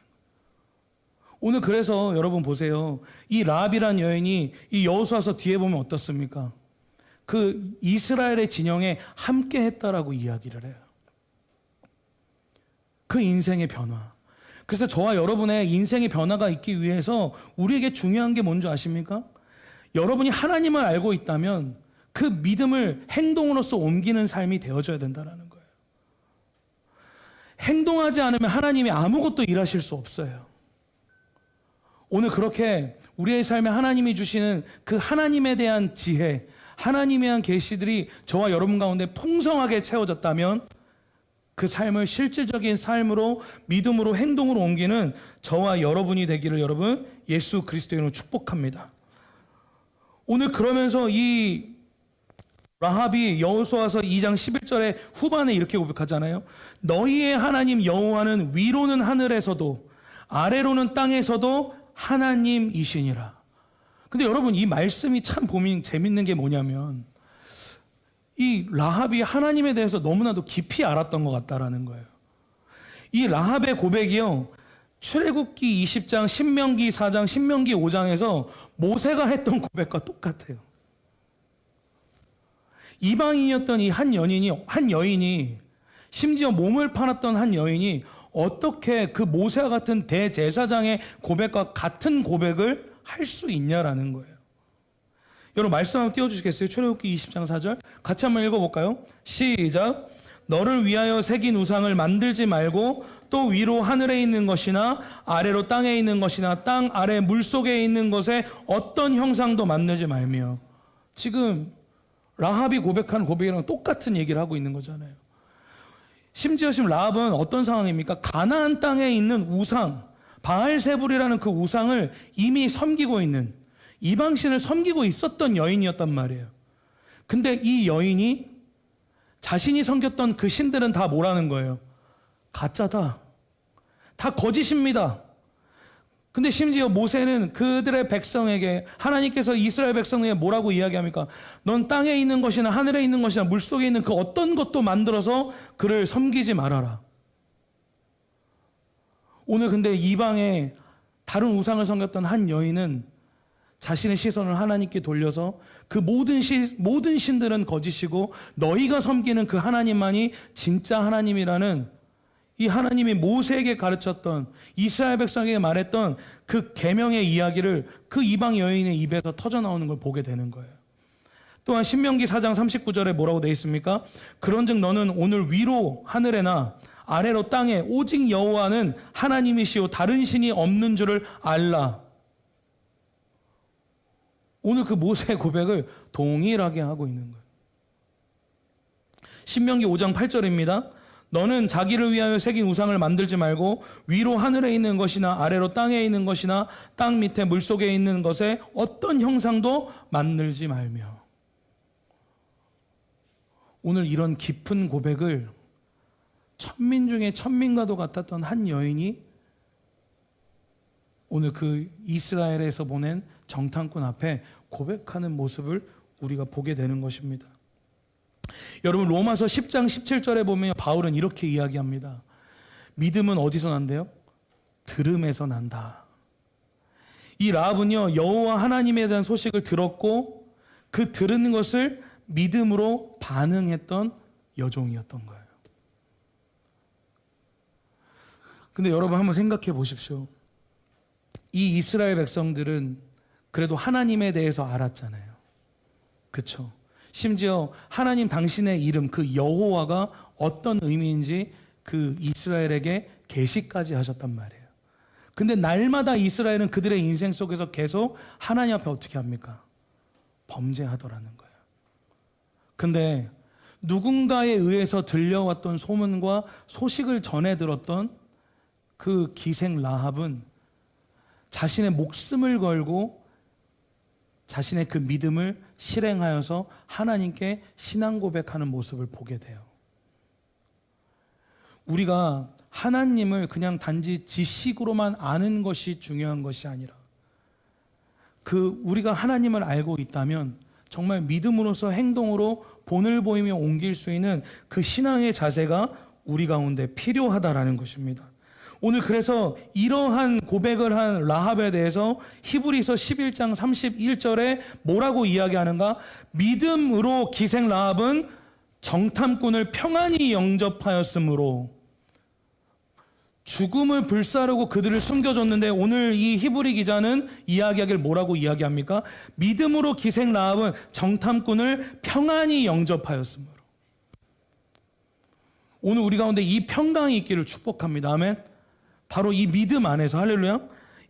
오늘 그래서 여러분 보세요. 이 라합이란 여인이 이 여호수아서 뒤에 보면 어떻습니까? 그 이스라엘의 진영에 함께 했다라고 이야기를 해요. 그 인생의 변화. 그래서 저와 여러분의 인생의 변화가 있기 위해서 우리에게 중요한 게 뭔지 아십니까? 여러분이 하나님을 알고 있다면 그 믿음을 행동으로서 옮기는 삶이 되어져야 된다는 거예요. 행동하지 않으면 하나님이 아무것도 일하실 수 없어요. 오늘 그렇게 우리의 삶에 하나님이 주시는 그 하나님에 대한 지혜, 하나님에 대한 계시들이 저와 여러분 가운데 풍성하게 채워졌다면 그 삶을 실질적인 삶으로 믿음으로 행동으로 옮기는 저와 여러분이 되기를 여러분 예수 그리스도의 이름으로 축복합니다. 오늘 그러면서 이 라합이 여호수아서 2장 11절에 후반에 이렇게 고백하잖아요. 너희의 하나님 여호와는 위로는 하늘에서도 아래로는 땅에서도 하나님이시니라. 근데 여러분 이 말씀이 참 재밌는 게 뭐냐면 이 라합이 하나님에 대해서 너무나도 깊이 알았던 것 같다라는 거예요. 이 라합의 고백이요, 출애굽기 20장, 신명기 4장, 신명기 5장에서 모세가 했던 고백과 똑같아요. 이방인이었던 이 한 여인이 심지어 몸을 팔았던 한 여인이 어떻게 그 모세와 같은 대제사장의 고백과 같은 고백을 할 수 있냐라는 거예요. 여러분 말씀 한번 띄워주시겠어요? 출애굽기 20장 4절 같이 한번 읽어볼까요? 시작. 너를 위하여 새긴 우상을 만들지 말고 또 위로 하늘에 있는 것이나 아래로 땅에 있는 것이나 땅 아래 물속에 있는 것에 어떤 형상도 만들지 말며. 지금 라합이 고백한 고백이랑 똑같은 얘기를 하고 있는 거잖아요. 심지어 지금 라합은 어떤 상황입니까? 가나안 땅에 있는 우상, 바알세불이라는 그 우상을 이미 섬기고 있는, 이방신을 섬기고 있었던 여인이었단 말이에요. 근데 이 여인이 자신이 섬겼던 그 신들은 다 뭐라는 거예요? 가짜다. 다 거짓입니다. 근데 심지어 모세는 그들의 백성에게, 하나님께서 이스라엘 백성에게 뭐라고 이야기합니까? 넌 땅에 있는 것이나 하늘에 있는 것이나 물속에 있는 그 어떤 것도 만들어서 그를 섬기지 말아라. 오늘 근데 이방에 다른 우상을 섬겼던 한 여인은 자신의 시선을 하나님께 돌려서 그 모든 신들은 거짓이고 너희가 섬기는 그 하나님만이 진짜 하나님이라는, 이 하나님이 모세에게 가르쳤던, 이스라엘 백성에게 말했던 그 계명의 이야기를 그 이방 여인의 입에서 터져나오는 걸 보게 되는 거예요. 또한 신명기 4장 39절에 뭐라고 되어 있습니까? 그런즉 너는 오늘 위로 하늘에나 아래로 땅에 오직 여호와는 하나님이시요 다른 신이 없는 줄을 알라. 오늘 그 모세의 고백을 동일하게 하고 있는 거예요. 신명기 5장 8절입니다. 너는 자기를 위하여 새긴 우상을 만들지 말고 위로 하늘에 있는 것이나 아래로 땅에 있는 것이나 땅 밑에 물속에 있는 것에 어떤 형상도 만들지 말며. 오늘 이런 깊은 고백을 천민 중에 천민과도 같았던 한 여인이 오늘 그 이스라엘에서 보낸 정탐꾼 앞에 고백하는 모습을 우리가 보게 되는 것입니다. 여러분, 로마서 10장 17절에 보면 바울은 이렇게 이야기합니다. 믿음은 어디서 난대요? 들음에서 난다. 이 라합은요, 여호와 하나님에 대한 소식을 들었고 그 들은 것을 믿음으로 반응했던 여종이었던 거예요. 근데 여러분 한번 생각해 보십시오. 이 이스라엘 백성들은 그래도 하나님에 대해서 알았잖아요. 그렇죠? 심지어 하나님 당신의 이름 그 여호와가 어떤 의미인지 그 이스라엘에게 계시까지 하셨단 말이에요. 근데 날마다 이스라엘은 그들의 인생 속에서 계속 하나님 앞에 어떻게 합니까? 범죄하더라는 거예요. 근데 누군가에 의해서 들려왔던 소문과 소식을 전해 들었던 그 기생 라합은 자신의 목숨을 걸고 자신의 그 믿음을 실행하여서 하나님께 신앙 고백하는 모습을 보게 돼요. 우리가 하나님을 그냥 단지 지식으로만 아는 것이 중요한 것이 아니라 우리가 하나님을 알고 있다면 정말 믿음으로서 행동으로 본을 보이며 옮길 수 있는 그 신앙의 자세가 우리 가운데 필요하다라는 것입니다. 오늘 그래서 이러한 고백을 한 라합에 대해서 히브리서 11장 31절에 뭐라고 이야기하는가? 믿음으로 기생 라합은 정탐꾼을 평안히 영접하였으므로 죽음을 불사르고 그들을 숨겨줬는데 오늘 이 히브리 기자는 이야기하길 뭐라고 이야기합니까? 믿음으로 기생 라합은 정탐꾼을 평안히 영접하였으므로. 오늘 우리 가운데 이 평강이 있기를 축복합니다. 아멘. 바로 이 믿음 안에서 할렐루야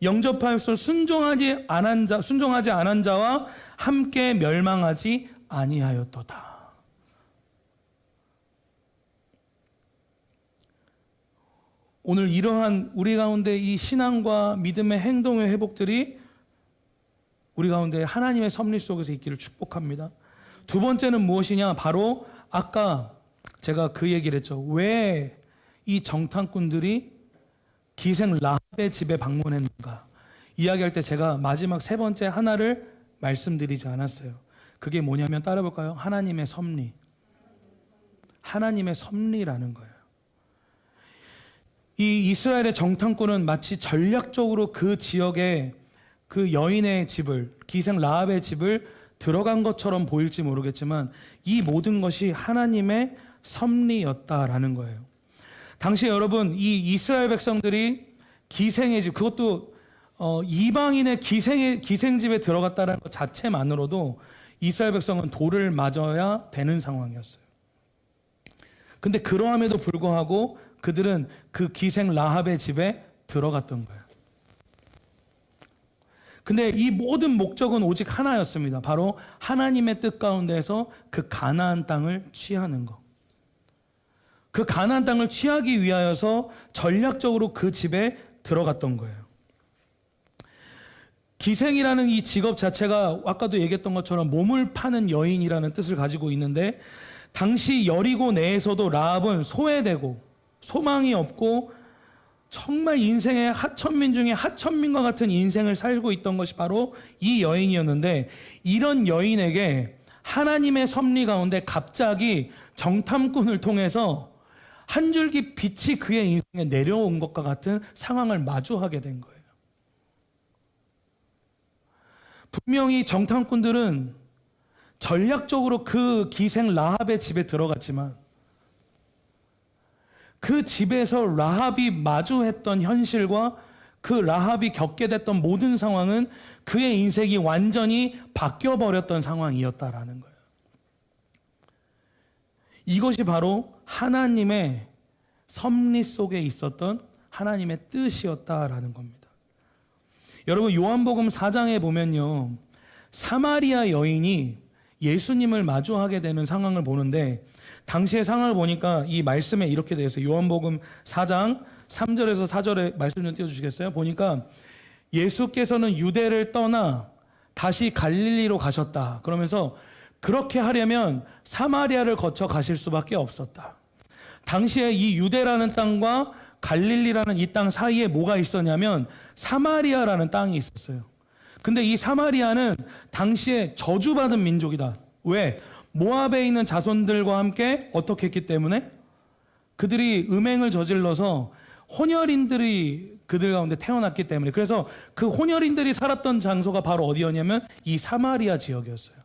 영접하여서 순종하지 않은 자와 함께 멸망하지 아니하였도다. 오늘 이러한 우리 가운데 이 신앙과 믿음의 행동의 회복들이 우리 가운데 하나님의 섭리 속에서 있기를 축복합니다. 두 번째는 무엇이냐? 바로 아까 제가 그 얘기를 했죠. 왜 이 정탐꾼들이 기생 라합의 집에 방문했는가? 이야기할 때 제가 마지막 세 번째 하나를 말씀드리지 않았어요. 그게 뭐냐면 따라 볼까요? 하나님의 섭리. 하나님의 섭리라는 거예요. 이 이스라엘의 정탐꾼은 마치 전략적으로 그 지역에 그 여인의 집을, 기생 라합의 집을 들어간 것처럼 보일지 모르겠지만 이 모든 것이 하나님의 섭리였다라는 거예요. 당시 여러분, 이 이스라엘 백성들이 기생의 집, 그것도 이방인의 기생집에 들어갔다는 것 자체만으로도 이스라엘 백성은 돌을 맞아야 되는 상황이었어요. 근데 그러함에도 불구하고 그들은 그 기생 라합의 집에 들어갔던 거예요. 근데 이 모든 목적은 오직 하나였습니다. 바로 하나님의 뜻 가운데서 그 가나안 땅을 취하는 것. 그 가나안 땅을 취하기 위하여서 전략적으로 그 집에 들어갔던 거예요. 기생이라는 이 직업 자체가 아까도 얘기했던 것처럼 몸을 파는 여인이라는 뜻을 가지고 있는데 당시 여리고 내에서도 라합은 소외되고 소망이 없고 정말 인생의 하천민 중에 하천민과 같은 인생을 살고 있던 것이 바로 이 여인이었는데 이런 여인에게 하나님의 섭리 가운데 갑자기 정탐꾼을 통해서 한 줄기 빛이 그의 인생에 내려온 것과 같은 상황을 마주하게 된 거예요. 분명히 정탐꾼들은 전략적으로 그 기생 라합의 집에 들어갔지만 그 집에서 라합이 마주했던 현실과 그 라합이 겪게 됐던 모든 상황은 그의 인생이 완전히 바뀌어버렸던 상황이었다라는 거예요. 이것이 바로 하나님의 섭리 속에 있었던 하나님의 뜻이었다라는 겁니다. 여러분, 요한복음 4장에 보면요, 사마리아 여인이 예수님을 마주하게 되는 상황을 보는데, 당시의 상황을 보니까 이 말씀에 이렇게 되어 있어요. 요한복음 4장 3절에서 4절에 말씀 좀 띄워주시겠어요? 보니까 예수께서는 유대를 떠나 다시 갈릴리로 가셨다. 그러면서 그렇게 하려면 사마리아를 거쳐 가실 수밖에 없었다. 당시에 이 유대라는 땅과 갈릴리라는 이 땅 사이에 뭐가 있었냐면 사마리아라는 땅이 있었어요. 근데 이 사마리아는 당시에 저주받은 민족이다. 왜? 모압에 있는 자손들과 함께 어떻게 했기 때문에? 그들이 음행을 저질러서 혼혈인들이 그들 가운데 태어났기 때문에. 그래서 그 혼혈인들이 살았던 장소가 바로 어디였냐면 이 사마리아 지역이었어요.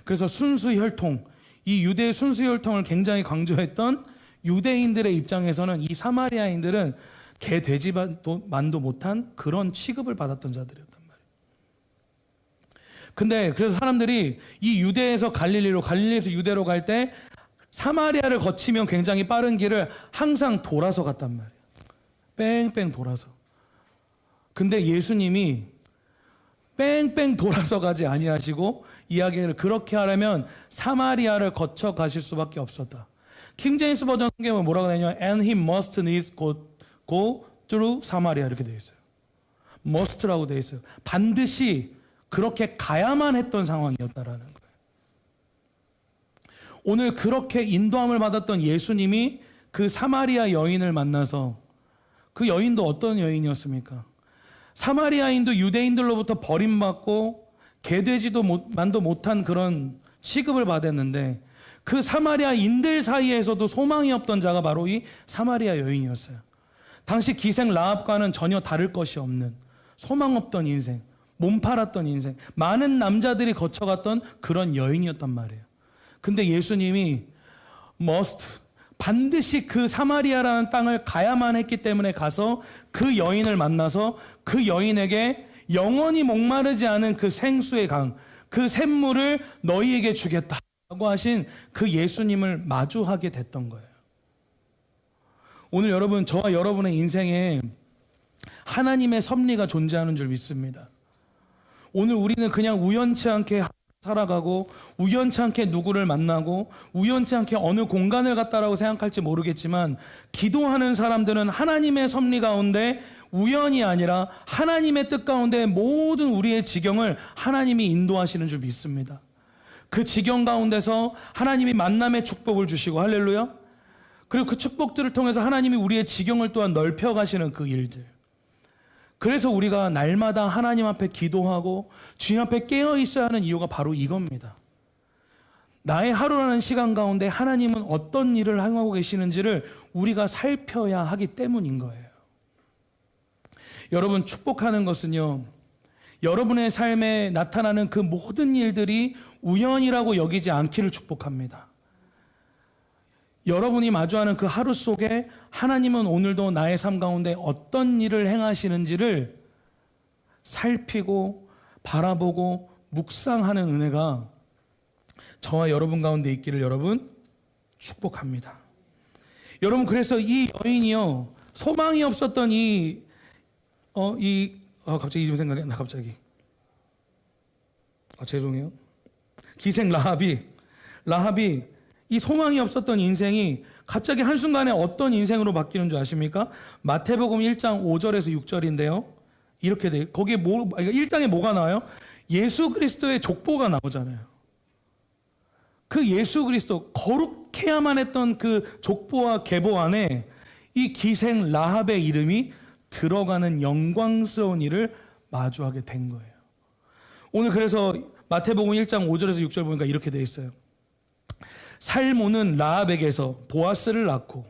그래서 순수 혈통, 이 유대의 순수 혈통을 굉장히 강조했던 유대인들의 입장에서는 이 사마리아인들은 개 돼지만도 못한 그런 취급을 받았던 자들이었단 말이에요. 근데 그래서 사람들이 이 유대에서 갈릴리로, 갈릴리에서 유대로 갈 때 사마리아를 거치면 굉장히 빠른 길을 항상 돌아서 갔단 말이에요. 뺑뺑 돌아서. 근데 예수님이 뺑뺑 돌아서 가지 아니하시고 이야기를 그렇게 하려면 사마리아를 거쳐 가실 수밖에 없었다. 킹제임스 버전 성경은 뭐라고 되냐면 And he must needs go through Samaria 이렇게 되어 있어요. must라고 되어 있어요. 반드시 그렇게 가야만 했던 상황이었다라는 거예요. 오늘 그렇게 인도함을 받았던 예수님이 그 사마리아 여인을 만나서, 그 여인도 어떤 여인이었습니까? 사마리아인도 유대인들로부터 버림받고 개돼지도 만도 못한 그런 취급을 받았는데, 그 사마리아인들 사이에서도 소망이 없던 자가 바로 이 사마리아 여인이었어요. 당시 기생 라합과는 전혀 다를 것이 없는 소망 없던 인생, 몸 팔았던 인생, 많은 남자들이 거쳐갔던 그런 여인이었단 말이에요. 근데 예수님이 반드시 그 사마리아라는 땅을 가야만 했기 때문에 가서 그 여인을 만나서 그 여인에게 영원히 목마르지 않은 그 생수의 강, 그 샘물을 너희에게 주겠다라고 하신 그 예수님을 마주하게 됐던 거예요. 오늘 여러분, 저와 여러분의 인생에 하나님의 섭리가 존재하는 줄 믿습니다. 오늘 우리는 그냥 우연치 않게 살아가고 우연치 않게 누구를 만나고 우연치 않게 어느 공간을 갔다라고 생각할지 모르겠지만, 기도하는 사람들은 하나님의 섭리 가운데 우연이 아니라 하나님의 뜻 가운데 모든 우리의 지경을 하나님이 인도하시는 줄 믿습니다. 그 지경 가운데서 하나님이 만남의 축복을 주시고, 할렐루야. 그리고 그 축복들을 통해서 하나님이 우리의 지경을 또한 넓혀 가시는 그 일들. 그래서 우리가 날마다 하나님 앞에 기도하고 주님 앞에 깨어 있어야 하는 이유가 바로 이겁니다. 나의 하루라는 시간 가운데 하나님은 어떤 일을 행하고 계시는지를 우리가 살펴야 하기 때문인 거예요. 여러분, 축복하는 것은요, 여러분의 삶에 나타나는 그 모든 일들이 우연이라고 여기지 않기를 축복합니다. 여러분이 마주하는 그 하루 속에 하나님은 오늘도 나의 삶 가운데 어떤 일을 행하시는지를 살피고 바라보고 묵상하는 은혜가 저와 여러분 가운데 있기를 여러분 축복합니다. 여러분, 그래서 이 여인이요, 소망이 없었던 갑자기 이름 생각이 안 나. 갑자기 죄송해요. 기생 라합이 이 소망이 없었던 인생이 갑자기 한순간에 어떤 인생으로 바뀌는 줄 아십니까? 마태복음 1장 5절에서 6절인데요. 이렇게 돼. 거기에 1장에 뭐가 나와요? 예수 그리스도의 족보가 나오잖아요. 그 예수 그리스도, 거룩해야만 했던 그 족보와 계보 안에 이 기생 라합의 이름이 들어가는 영광스러운 일을 마주하게 된 거예요. 오늘 그래서 마태복음 1장 5절에서 6절 보니까 이렇게 돼 있어요. 살모는 라합에게서 보아스를 낳고,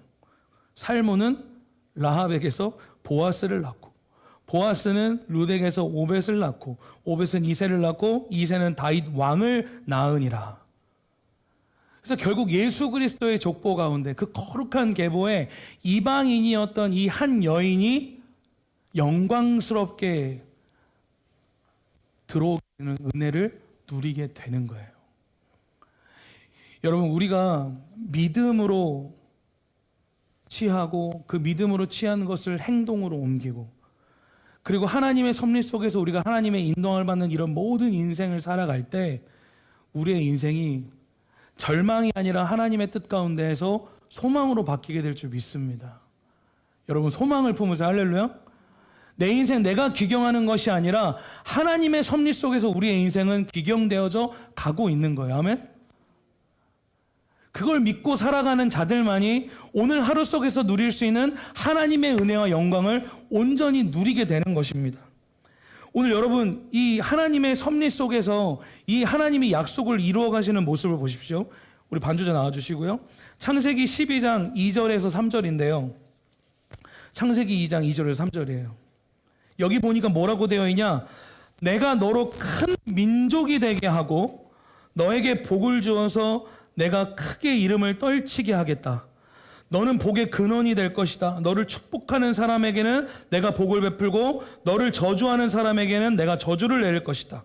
보아스는 룻에게서 오벳을 낳고, 오벳은 이새를 낳고, 이새는 다윗 왕을 낳으니라. 그래서 결국 예수 그리스도의 족보 가운데 그 거룩한 계보에 이방인이었던 이 한 여인이 영광스럽게 들어오는 은혜를 누리게 되는 거예요. 여러분, 우리가 믿음으로 취하고 그 믿음으로 취한 것을 행동으로 옮기고, 그리고 하나님의 섭리 속에서 우리가 하나님의 인도함을 받는 이런 모든 인생을 살아갈 때 우리의 인생이 절망이 아니라 하나님의 뜻 가운데에서 소망으로 바뀌게 될 줄 믿습니다. 여러분, 소망을 품으세요. 할렐루야. 내 인생 내가 기경하는 것이 아니라 하나님의 섭리 속에서 우리의 인생은 기경되어져 가고 있는 거예요. 아멘. 그걸 믿고 살아가는 자들만이 오늘 하루 속에서 누릴 수 있는 하나님의 은혜와 영광을 온전히 누리게 되는 것입니다. 오늘 여러분, 이 하나님의 섭리 속에서 이 하나님이 약속을 이루어 가시는 모습을 보십시오. 우리 반주자 나와주시고요. 창세기 12장 2절에서 3절인데요. 창세기 2장 2절에서 3절이에요. 여기 보니까 뭐라고 되어 있냐? 내가 너로 큰 민족이 되게 하고 너에게 복을 주어서 내가 크게 이름을 떨치게 하겠다. 너는 복의 근원이 될 것이다. 너를 축복하는 사람에게는 내가 복을 베풀고 너를 저주하는 사람에게는 내가 저주를 내릴 것이다.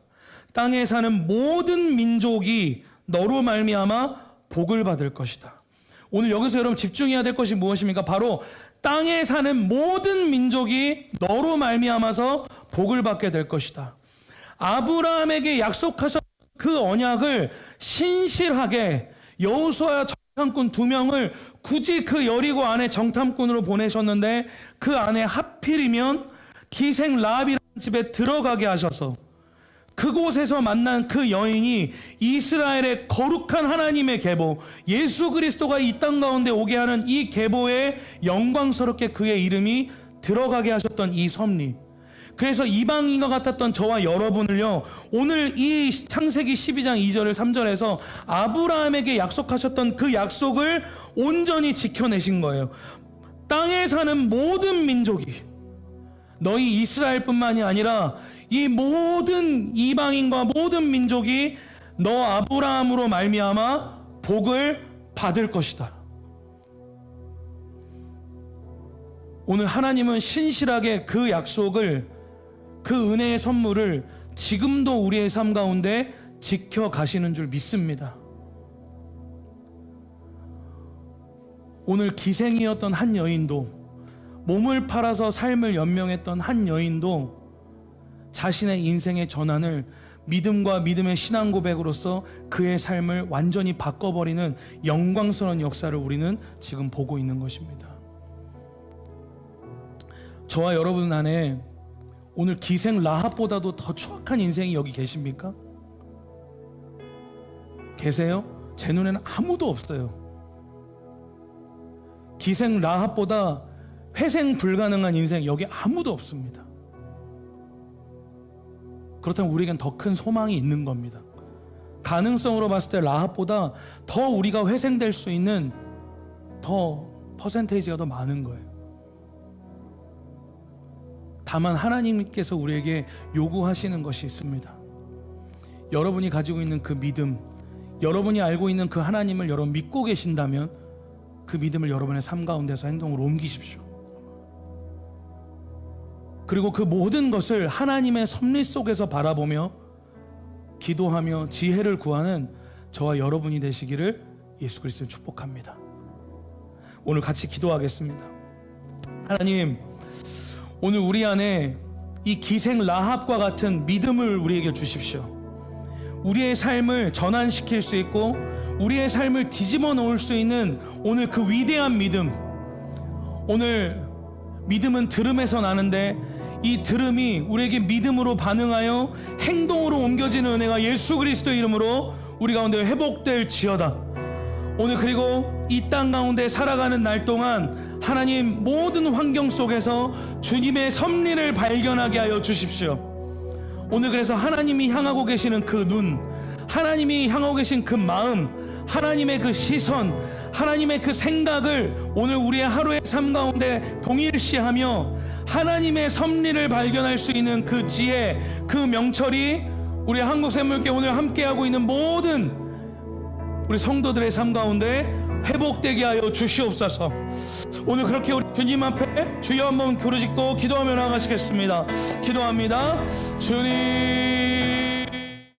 땅에 사는 모든 민족이 너로 말미암아 복을 받을 것이다. 오늘 여기서 여러분 집중해야 될 것이 무엇입니까? 바로 땅에 사는 모든 민족이 너로 말미암아서 복을 받게 될 것이다. 아브라함에게 약속하셨던 그 언약을 신실하게 여호수아와 정탐꾼 2명을 굳이 그 여리고 안에 정탐꾼으로 보내셨는데 그 안에 하필이면 기생 라합이라는 집에 들어가게 하셔서 그곳에서 만난 그 여인이 이스라엘의 거룩한 하나님의 계보 예수 그리스도가 이 땅 가운데 오게 하는 이 계보에 영광스럽게 그의 이름이 들어가게 하셨던 이 섭리, 그래서 이방인과 같았던 저와 여러분을요, 오늘 이 창세기 12장 2절 3절에서 아브라함에게 약속하셨던 그 약속을 온전히 지켜내신 거예요. 땅에 사는 모든 민족이, 너희 이스라엘뿐만이 아니라 이 모든 이방인과 모든 민족이 너 아브라함으로 말미암아 복을 받을 것이다. 오늘 하나님은 신실하게 그 약속을, 그 은혜의 선물을 지금도 우리의 삶 가운데 지켜가시는 줄 믿습니다. 오늘 기생이었던 한 여인도, 몸을 팔아서 삶을 연명했던 한 여인도 자신의 인생의 전환을 믿음과 믿음의 신앙 고백으로서 그의 삶을 완전히 바꿔버리는 영광스러운 역사를 우리는 지금 보고 있는 것입니다. 저와 여러분 안에 오늘 기생 라합보다도 더 추악한 인생이 여기 계십니까? 계세요? 제 눈에는 아무도 없어요. 기생 라합보다 회생 불가능한 인생 여기 아무도 없습니다. 그렇다면 우리에겐 더 큰 소망이 있는 겁니다. 가능성으로 봤을 때 라합보다 더 우리가 회생될 수 있는 더 퍼센테이지가 더 많은 거예요. 다만 하나님께서 우리에게 요구하시는 것이 있습니다. 여러분이 가지고 있는 그 믿음, 여러분이 알고 있는 그 하나님을 여러분 믿고 계신다면 그 믿음을 여러분의 삶 가운데서 행동으로 옮기십시오. 그리고 그 모든 것을 하나님의 섭리 속에서 바라보며 기도하며 지혜를 구하는 저와 여러분이 되시기를 예수 그리스도를 축복합니다. 오늘 같이 기도하겠습니다. 하나님, 오늘 우리 안에 이 기생 라합과 같은 믿음을 우리에게 주십시오. 우리의 삶을 전환시킬 수 있고 우리의 삶을 뒤집어 놓을 수 있는 오늘 그 위대한 믿음. 오늘 믿음은 들음에서 나는데 이 들음이 우리에게 믿음으로 반응하여 행동으로 옮겨지는 은혜가 예수 그리스도의 이름으로 우리 가운데 회복될 지어다. 오늘 그리고 이 땅 가운데 살아가는 날 동안 하나님 모든 환경 속에서 주님의 섭리를 발견하게 하여 주십시오. 오늘 그래서 하나님이 향하고 계시는 그 눈, 하나님이 향하고 계신 그 마음, 하나님의 그 시선, 하나님의 그 생각을 오늘 우리의 하루의 삶 가운데 동일시하며 하나님의 섭리를 발견할 수 있는 그 지혜, 그 명철이 우리 한국샘물교회 오늘 함께하고 있는 모든 우리 성도들의 삶 가운데 회복되게 하여 주시옵소서. 오늘 그렇게 우리 주님 앞에 주여 한번 부르짖고 기도하며 나가시겠습니다. 기도합니다. 주님